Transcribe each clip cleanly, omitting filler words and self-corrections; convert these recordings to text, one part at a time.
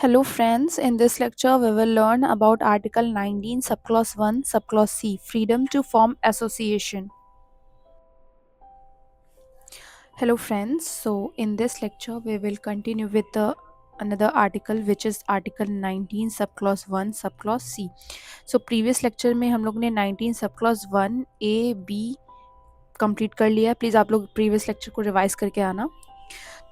Hello friends, in this lecture we will learn about Article 19 Subclause 1 Subclause C, Freedom to Form Association. Hello friends, so in this lecture we will continue with another article which is Article 19 Subclause 1 Subclause C. So previous lecture में हम लोग ने 19 Subclause 1 A, B complete कर लिया. Please आप लोग previous lecture को revise करके आना.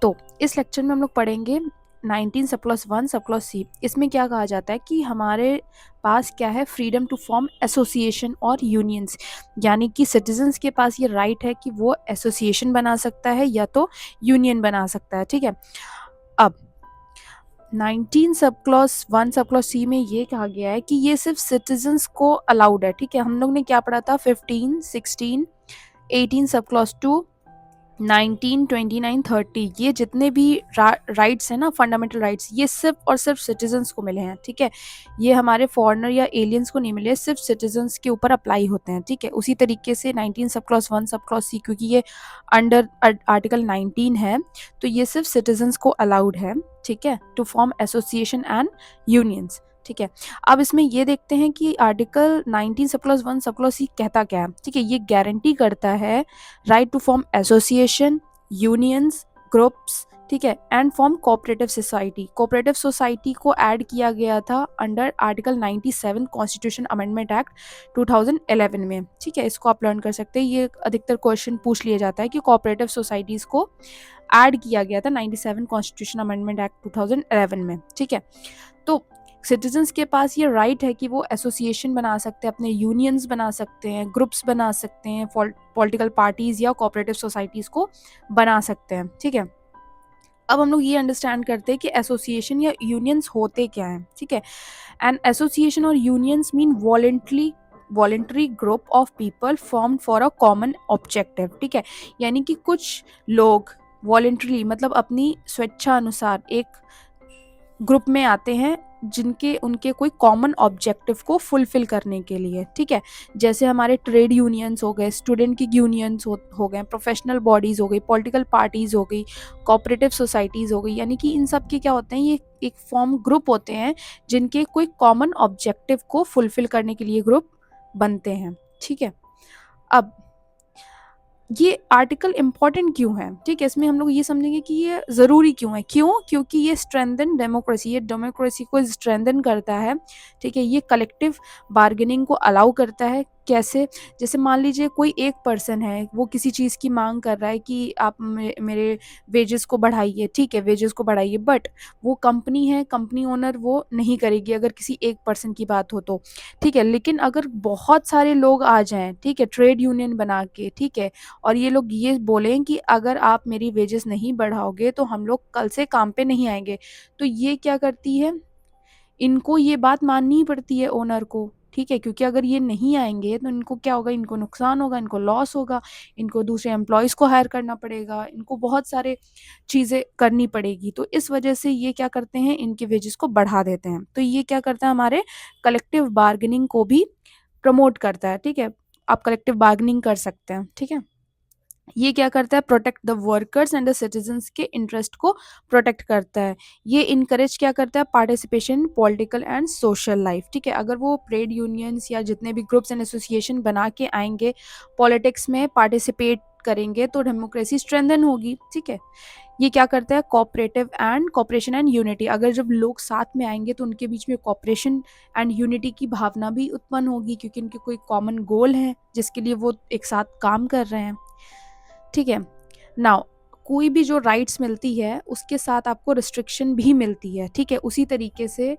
तो इस लेक्चर में हम लोग पढ़ेंगे 19 सबक्लॉज 1 सबक्लॉज सी. इसमें क्या कहा जाता है कि हमारे पास क्या है, फ्रीडम टू फॉर्म एसोसिएशन और यूनियंस, यानी कि सिटीजन्स के पास ये राइट है कि वो एसोसिएशन बना सकता है या तो यूनियन बना सकता है. ठीक है. अब 19 सबक्लॉज 1 सबक्लॉज सी में ये कहा गया है कि ये सिर्फ सिटीजन्स को अलाउड है. ठीक है. हम लोग ने क्या पढ़ा था, 15, 16, 18 सबक्लॉज 2, 19, 29, 30, ये जितने भी राइट्स हैं ना, फंडामेंटल राइट्स, ये सिर्फ और सिर्फ सिटीजन्स को मिले हैं. ठीक है. ये हमारे फॉरेनर या एलियंस को नहीं मिले, सिर्फ सिटीजन्स के ऊपर अप्लाई होते हैं. ठीक है. उसी तरीके से 19 sub clause 1 sub clause C, क्योंकि ये अंडर आर्टिकल 19 है, तो ये सिर्फ सिटीजन्स को अलाउड है. ठीक है. To form association and unions. ठीक है. अब इसमें ये देखते हैं कि article 19 sub clause 1 sub clause C कहता क्या है. ठीक है. ये गारंटी करता है right to form association, unions, groups. ठीक है. And form cooperative society. Cooperative society को ऐड किया गया था under article 97 constitution amendment act 2011 में. ठीक है. इसको आप लर्न कर सकते हैं. ये अधिकतर क्वेश्चन पूछ लिया जाता है कि कोऑपरेटिव सोसाइटीज को ऐड किया गया था 97 कॉन्स्टिट्यूशन अमेंडमेंट एक्ट 2011 में. ठीक है. तो सिटीजन्स के पास ये राइट है कि वो एसोसिएशन बना सकते हैं, अपने यूनियंस बना सकते हैं, ग्रुप्स बना सकते हैं, पॉलिटिकल पार्टीज या कोऑपरेटिव सोसाइटीज़ को बना सकते हैं. ठीक है. अब हम लोग ये अंडरस्टैंड करते हैं कि एसोसिएशन या यूनियंस होते क्या हैं. ठीक है. एंड एसोसिएशन और unions mean voluntary group of people formed for a common objective. ठीक है. यानी कि कुछ लोग वॉलेंट्रीली, मतलब अपनी स्वेच्छा अनुसार एक ग्रुप में आते हैं जिनके उनके कोई कॉमन ऑब्जेक्टिव को फुलफिल करने के लिए. ठीक है. जैसे हमारे ट्रेड यूनियंस हो गए, स्टूडेंट की यूनियंस हो गए, प्रोफेशनल बॉडीज हो गई, पॉलिटिकल पार्टीज हो गई, कोऑपरेटिव सोसाइटीज़ हो गई. यानी कि इन सब के क्या होते हैं, ये एक फॉर्म ग्रुप होते हैं जिनके कोई कॉमन ऑब्जेक्टिव को फुलफिल करने के लिए ग्रुप बनते हैं. ठीक है. अब ये आर्टिकल इम्पॉर्टेंट क्यों है. ठीक है. इसमें हम लोग ये समझेंगे कि ये ज़रूरी क्यों है. क्यों? क्योंकि ये स्ट्रेंथन डेमोक्रेसी, ये डेमोक्रेसी को स्ट्रेंथन करता है. ठीक है. ये कलेक्टिव बार्गेनिंग को अलाउ करता है. कैसे? जैसे मान लीजिए कोई एक पर्सन है, वो किसी चीज़ की मांग कर रहा है कि आप मेरे वेजेस को बढ़ाइए. ठीक है. वेजेस को बढ़ाइए, बट वो कंपनी है, कंपनी ओनर वो नहीं करेगी अगर किसी एक पर्सन की बात हो तो. ठीक है. लेकिन अगर बहुत सारे लोग आ जाएं, ठीक है, ट्रेड यूनियन बना के, ठीक है, और ये लोग ये बोलें कि अगर आप मेरी वेजेस नहीं बढ़ाओगे तो हम लोग कल से काम पे नहीं आएंगे, तो ये क्या करती है, इनको ये बात माननी ही पड़ती है ओनर को. ठीक है. क्योंकि अगर ये नहीं आएंगे तो इनको क्या होगा, इनको नुकसान होगा, इनको लॉस होगा, इनको दूसरे एम्प्लॉयज़ को हायर करना पड़ेगा, इनको बहुत सारे चीज़ें करनी पड़ेगी. तो इस वजह से ये क्या करते हैं, इनके वेजेस को बढ़ा देते हैं. तो ये क्या करता है, हमारे कलेक्टिव बार्गेनिंग को भी प्रमोट करता है. ठीक है. आप कलेक्टिव बार्गेनिंग कर सकते हैं. ठीक है. ये क्या करता है, protect the workers and the citizens के इंटरेस्ट को प्रोटेक्ट करता है. ये इनकरेज क्या करता है, participation political and social life. ठीक है. अगर वो ट्रेड यूनियंस या जितने भी ग्रुप्स एंड एसोसिएशन बना के आएंगे, पॉलिटिक्स में पार्टिसिपेट करेंगे, तो डेमोक्रेसी स्ट्रेंथन होगी. ठीक है. ये क्या करता है, कॉपरेशन एंड यूनिटी. अगर जब लोग साथ में आएंगे तो उनके बीच में कॉपरेशन एंड यूनिटी की भावना भी उत्पन्न होगी, क्योंकि उनके कोई कॉमन गोल है जिसके लिए वो एक साथ काम कर रहे हैं. ठीक है. नाउ कोई भी जो राइट्स मिलती है उसके साथ आपको रिस्ट्रिक्शन भी मिलती है. ठीक है. उसी तरीके से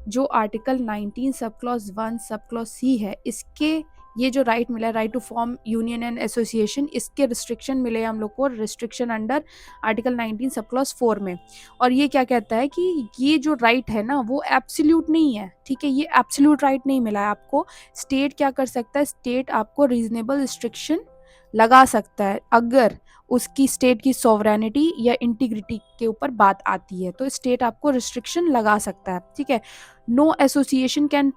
जो article 19 sub clause 1 sub clause C है, इसके ये जो राइट मिला है, right to form union and association, इसके रिस्ट्रिक्शन मिले हम लोग को, restriction under article 19 sub clause 4 में. और ये क्या कहता है कि ये जो राइट है ना, वो एब्सोल्यूट नहीं है. ठीक है. ये एब्सोल्यूट राइट नहीं मिला है आपको. स्टेट क्या कर सकता है, स्टेट आपको रीजनेबल रिस्ट्रिक्शन लगा सकता है अगर उसकी स्टेट की सॉवरेनिटी या इंटीग्रिटी के ऊपर बात आती है, तो स्टेट आपको रिस्ट्रिक्शन लगा सकता है. ठीक है. No association can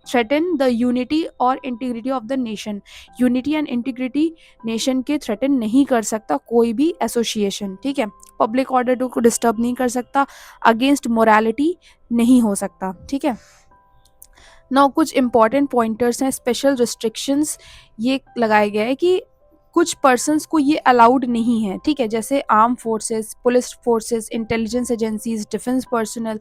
threaten the unity और integrity of the nation. Unity and integrity nation के थ्रेटन नहीं कर सकता कोई भी एसोसिएशन, ठीक है। पब्लिक ऑर्डर को डिस्टर्ब नहीं कर सकता, अगेंस्ट मोरालिटी नहीं हो सकता, ठीक है। नाउ कुछ इंपॉर्टेंट पॉइंटर्स हैं, स्पेशल रिस्ट्रिक्शंस ये लगाए गए हैं कि कुछ पर्सन्स को ये अलाउड नहीं है, ठीक है, जैसे arm forces, police forces, intelligence agencies, defence personnel.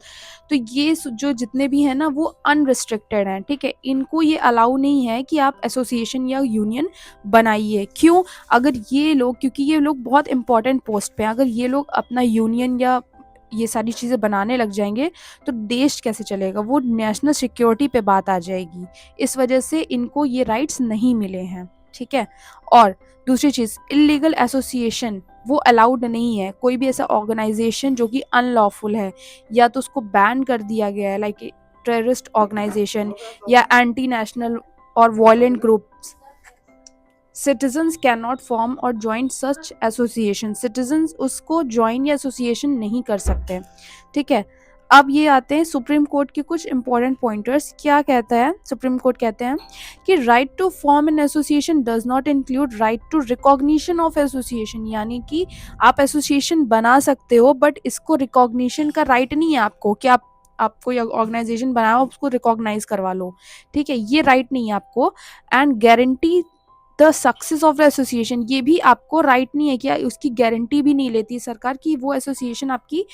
तो ये जो जितने भी हैं ना वो अनरिस्ट्रिक्टेड हैं, ठीक है। इनको ये अलाउ नहीं है कि आप एसोसिएशन या यूनियन बनाइए। क्यों? अगर ये लोग, क्योंकि ये लोग बहुत इंपॉर्टेंट पोस्ट पे हैं, अगर ये लोग अपना यूनियन या ये सारी चीज़ें बनाने लग जाएंगे तो देश कैसे चलेगा, वो नेशनल सिक्योरिटी पे बात आ जाएगी। इस वजह से इनको ये राइट्स नहीं मिले हैं, ठीक है। और दूसरी चीज़, इलीगल एसोसिएशन वो अलाउड नहीं है। कोई भी ऐसा ऑर्गेनाइजेशन जो कि अनलॉफुल है या तो उसको बैन कर दिया गया है, लाइक टेररिस्ट ऑर्गेनाइजेशन या एंटी नेशनल और violent groups, citizens can not form और ज्वाइन सच एसोसिएशन। सिटीजन्स उसको ज्वाइन या एसोसिएशन नहीं कर सकते, ठीक है। अब ये आते हैं सुप्रीम कोर्ट के कुछ इंपॉर्टेंट पॉइंटर्स। क्या कहता है सुप्रीम कोर्ट? कहते हैं कि right to form an association does not include right to recognition of association. यानी कि आप एसोसिएशन बना सकते हो बट इसको रिकॉग्निशन का राइट नहीं है आपको कि आप कोई ऑर्गेनाइजेशन बनाओ उसको रिकॉग्नाइज करवा लो, ठीक है, ये राइट नहीं है आपको। And guarantee the success of the association, ये भी आपको राइट नहीं है कि उसकी गारंटी भी नहीं लेती सरकार कि वो एसोसिएशन आपकी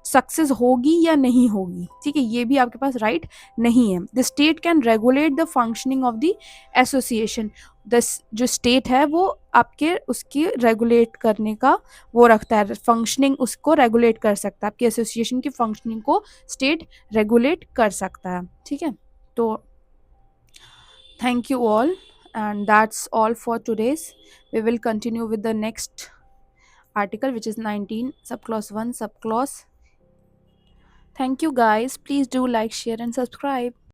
सक्सेस होगी या नहीं होगी, ठीक है, ये भी आपके पास राइट नहीं है। The state can regulate the functioning of the association. जो स्टेट है वो आपके उसकी रेगुलेट करने का वो रखता है, फंक्शनिंग उसको रेगुलेट कर सकता है, आपकी एसोसिएशन की फंक्शनिंग को स्टेट रेगुलेट कर सकता है, ठीक है। तो thank you all, and that's all for today's. We will continue with the next article, which is 19 subclause 1 subclause. Thank you guys. Please do like, share and subscribe.